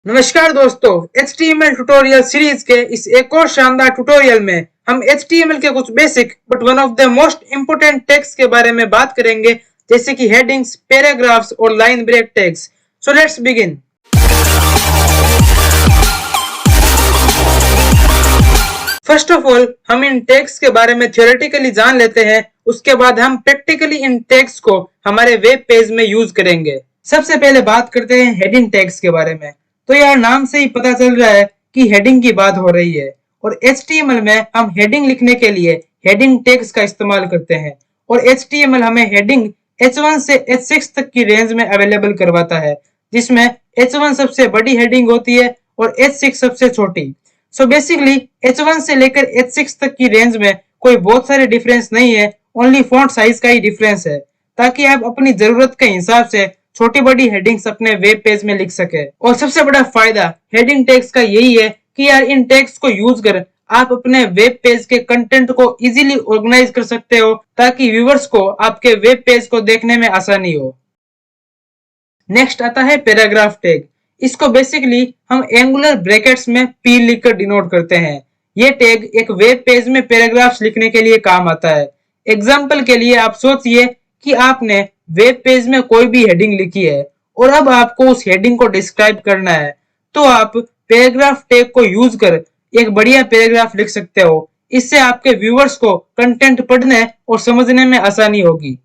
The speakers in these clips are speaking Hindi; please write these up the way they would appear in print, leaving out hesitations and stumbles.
नमस्कार दोस्तों, HTML ट्यूटोरियल सीरीज के इस एक और शानदार ट्यूटोरियल में हम HTML के कुछ basic but one of the most important tags के बारे में बात करेंगे, जैसे कि हेडिंग्स, पैराग्राफ्स और line break tags. So let's begin. First of all हम इन टैग्स के बारे में थ्योरेटिकली जान लेते हैं, उसके बाद हम प्रैक्टिकली इन टैग्स को हमारे वेब पेज में यूज करेंगे। सबसे पहले बात करते हैं हेडिंग टैग्स के बारे में। तो यार नाम से ही पता चल रहा है कि हेडिंग की बात हो रही है, और HTML में हम हेडिंग लिखने के लिए हेडिंग टैग्स का इस्तेमाल करते हैं, और HTML हमें हेडिंग H1 से H6 तक की रेंज में अवेलेबल करवाता है, जिसमें H1 सबसे बड़ी हेडिंग होती है और H6 सबसे छोटी। सो बेसिकली H1 से लेकर H6 तक की रेंज में कोई बहुत सारे डिफरेंस नहीं है, ओनली फॉन्ट साइज का ही डिफरेंस है, ताकि आप अपनी जरूरत के हिसाब से छोटी बड़ी हेडिंग्स अपने वेब पेज में लिख सके। और सबसे बड़ा फायदा हेडिंग टैग्स का यही है कि यार इन टैग्स को यूज कर आप अपने वेब पेज के कंटेंट को इजीली ऑर्गेनाइज कर सकते हो, ताकि व्यूअर्स को आपके वेब पेज को देखने में आसानी हो। नेक्स्ट आता है पैराग्राफ टैग। इसको बेसिकली हम एंगुलर ब्रैकेट्स में P लिखकर डिनोट करते हैं। ये टैग एक वेब पेज में पैराग्राफ्स लिखने के लिए काम आता है। एग्जाम्पल के लिए आप सोचिए कि आपने वेब पेज में कोई भी हेडिंग लिखी है और अब आपको उस हेडिंग को डिस्क्राइब करना है, तो आप पैराग्राफ टैग को यूज कर एक बढ़िया पैराग्राफ लिख सकते हो। इससे आपके व्यूअर्स को कंटेंट पढ़ने और समझने में आसानी होगी।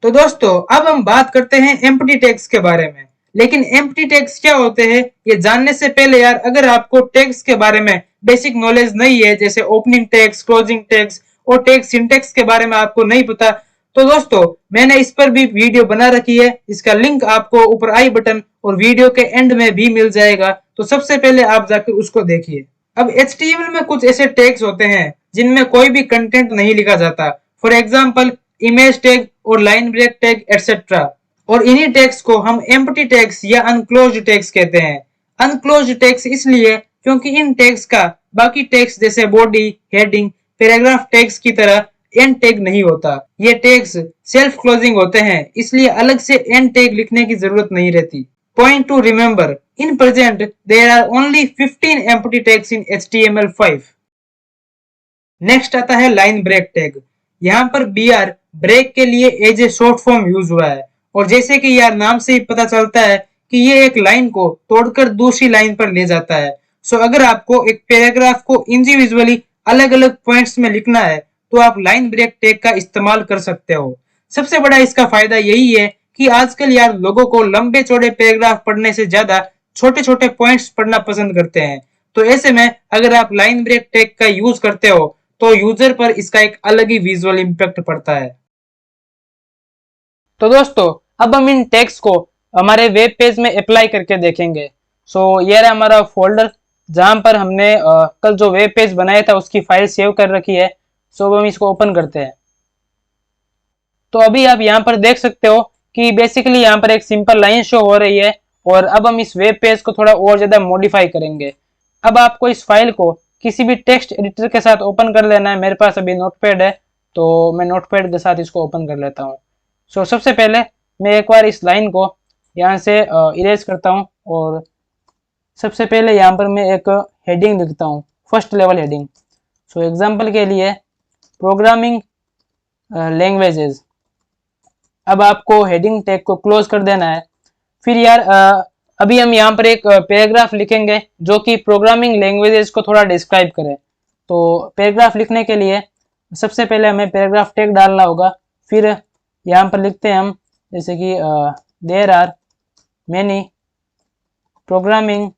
तो दोस्तों अब हम बात करते हैं एम्प्टी टैग्स के बारे में। लेकिन एम्प्टी टैग्स क्या होते हैं ये जानने से पहले यार अगर आपको टैग्स के बारे में बेसिक नॉलेज नहीं है, जैसे ओपनिंग टैग्स, क्लोजिंग टैग्स और टैग सिंटैक्स के बारे में आपको नहीं पता, तो दोस्तों मैंने इस पर भी वीडियो बना रखी है। इसका लिंक आपको ऊपर आई बटन और वीडियो के एंड में भी मिल जाएगा, तो सबसे पहले आप जाकर उसको देखिए। अब HTML में कुछ ऐसे टैग्स होते हैं जिनमें कोई भी कंटेंट नहीं लिखा जाता, फॉर एग्जाम्पल इमेज टैग और लाइन ब्रेक टैग एटसेट्रा। और इन्हीं टैग्स को हम एम्प्टी टैग्स या अनक्लोज्ड टैग्स कहते हैं। अनक्लोज्ड टैग्स इसलिए क्योंकि इन टैग्स का बाकी टैग्स जैसे बॉडी, हेडिंग, पैराग्राफ टैग्स की तरह एंड टैग नहीं होता। ये टैग्स सेल्फ क्लोजिंग होते हैं, इसलिए अलग से एंड टैग लिखने की जरूरत नहीं रहती। Point to remember, in present there are only 15 empty tags in HTML5। Next आता है लाइन ब्रेक टैग। यहाँ पर BR ब्रेक के लिए as a short form use हुआ है, और जैसे कि यार नाम से ही पता चलता है कि ये एक लाइन को तोड़कर दूसरी लाइन पर ले जाता है। सो अगर आपको एक पैराग्राफ को इंडिविजुअली अलग अलग पॉइंट्स में लिखना है तो आप लाइन ब्रेक टैग का इस्तेमाल कर सकते हो। सबसे बड़ा इसका फायदा यही है कि आजकल यार लोगों को लंबे चौड़े पैराग्राफ पढ़ने से ज्यादा छोटे छोटे पॉइंट्स पढ़ना पसंद करते हैं। तो ऐसे में अगर आप लाइन ब्रेक टैग का यूज करते हो तो यूजर पर इसका एक अलग ही विजुअल इंपैक्ट पड़ता है। तो दोस्तों अब हम इन टैग्स को हमारे वेब पेज में अप्लाई करके देखेंगे। सो ये रहा हमारा फोल्डर जहां पर हमने कल जो वेब पेज बनाया था उसकी फाइल सेव कर रखी है। सो हम इसको ओपन करते हैं। तो अभी आप यहाँ पर देख सकते हो कि बेसिकली यहाँ पर एक सिंपल लाइन शो हो रही है, और अब हम इस वेब पेज को थोड़ा और ज्यादा मॉडिफाई करेंगे। अब आपको इस फाइल को किसी भी टेक्स्ट एडिटर के साथ ओपन कर लेना है। मेरे पास अभी नोटपैड है तो मैं नोटपैड के साथ इसको ओपन कर लेता हूँ। सो सबसे पहले मैं एक बार इस लाइन को यहाँ से इरेज करता हूँ, और सबसे पहले यहाँ पर मैं एक हेडिंग लिखता हूँ, first level heading. So example के लिए प्रोग्रामिंग लैंग्वेजेस। अब आपको हेडिंग टैग को क्लोज कर देना है। फिर यार अभी हम यहाँ पर एक पैराग्राफ लिखेंगे जो कि प्रोग्रामिंग लैंग्वेजेस को थोड़ा डिस्क्राइब करे। तो पैराग्राफ लिखने के लिए सबसे पहले हमें पैराग्राफ टैग डालना होगा। फिर यहाँ पर लिखते हैं हम जैसे कि there are many programming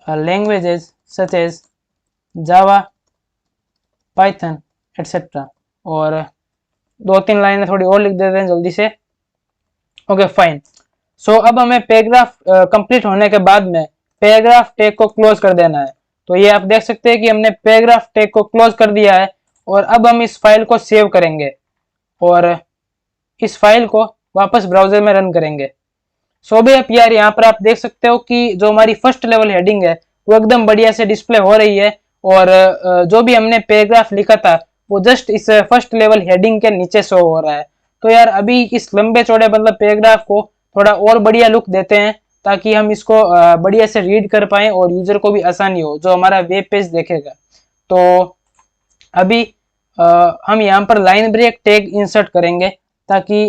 languages such as Java, Python etcetera, और 2-3 लाइनें थोड़ी और लिख देते हैं जल्दी से। Okay fine. सो अब हमें पैराग्राफ कंप्लीट होने के बाद में पैराग्राफ टैग को क्लोज कर देना है। तो ये आप देख सकते हैं कि हमने पैराग्राफ टैग को क्लोज कर दिया है, और अब हम इस फाइल को सेव करेंगे और इस फाइल को वापस ब्राउजर में रन करेंगे। सो भी आप यार यहाँ पर आप देख सकते हो कि जो हमारी फर्स्ट लेवल हेडिंग है वो एकदम बढ़िया से डिस्प्ले हो रही है, और जो भी हमने पैराग्राफ लिखा था वो जस्ट इस फर्स्ट लेवल हेडिंग के नीचे शो हो रहा है। तो यार अभी इस लंबे चौड़े मतलब पैराग्राफ को थोड़ा और बढ़िया लुक देते हैं ताकि हम इसको बढ़िया से रीड कर पाएं और यूजर को भी आसानी हो जो हमारा वेब पेज देखेगा। तो अभी हम यहाँ पर लाइन ब्रेक टैग इंसर्ट करेंगे ताकि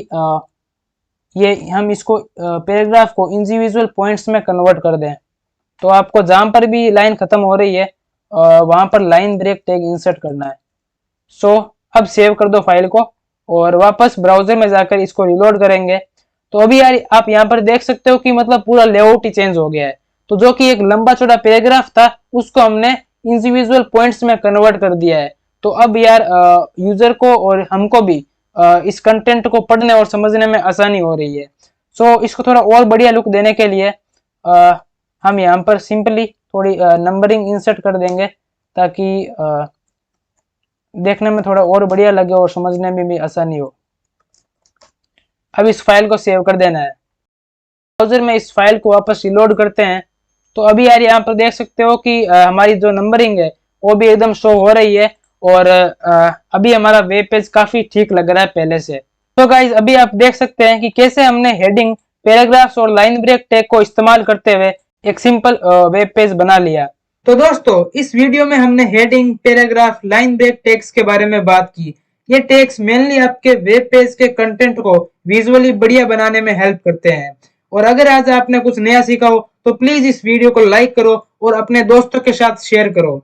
ये हम इसको पैराग्राफ को इंडिविजुअल पॉइंट्स में कन्वर्ट कर दें। तो आपको जहाँ पर भी लाइन खत्म हो रही है वहाँ पर लाइन ब्रेक टैग इंसर्ट करना है। सो अब सेव कर दो फाइल को और वापस ब्राउजर में जाकर इसको रिलोड करेंगे। तो अभी यार आप यहाँ पर देख सकते हो कि मतलब पूरा लेआउट ही चेंज हो गया है। तो जो कि एक लंबा चौड़ा पैराग्राफ था उसको हमने इंडिविजुअल पॉइंट्स में कन्वर्ट कर दिया है। तो अब यार यूजर को और हमको भी इस कंटेंट को पढ़ने और समझने में आसानी हो रही है। सो इसको थोड़ा और बढ़िया लुक देने के लिए हम यहाँ पर सिंपली थोड़ी नंबरिंग इंसर्ट कर देंगे ताकि देखने में थोड़ा और बढ़िया लगे और समझने में भी आसानी हो। अब इस फाइल को सेव कर देना है। ब्राउजर में इस फाइल को वापस रिलोड करते हैं। तो अभी यार यहाँ पर देख सकते हो कि हमारी जो नंबरिंग है वो भी एकदम शो हो रही है और अभी हमारा वेब पेज काफी ठीक लग रहा है पहले से। तो गाइज अभी आप देख सकते हैं कि कैसे हमने हेडिंग, पैराग्राफ्स और लाइन ब्रेक टैग को इस्तेमाल करते हुए एक सिंपल वेब पेज बना लिया। तो दोस्तों इस वीडियो में हमने heading, paragraph, line break tags के बारे में बात की। ये टैग्स मेनली आपके वेब पेज के कंटेंट को विजुअली बढ़िया बनाने में हेल्प करते हैं। और अगर आज आपने कुछ नया सीखा हो तो प्लीज इस वीडियो को लाइक करो और अपने दोस्तों के साथ शेयर करो।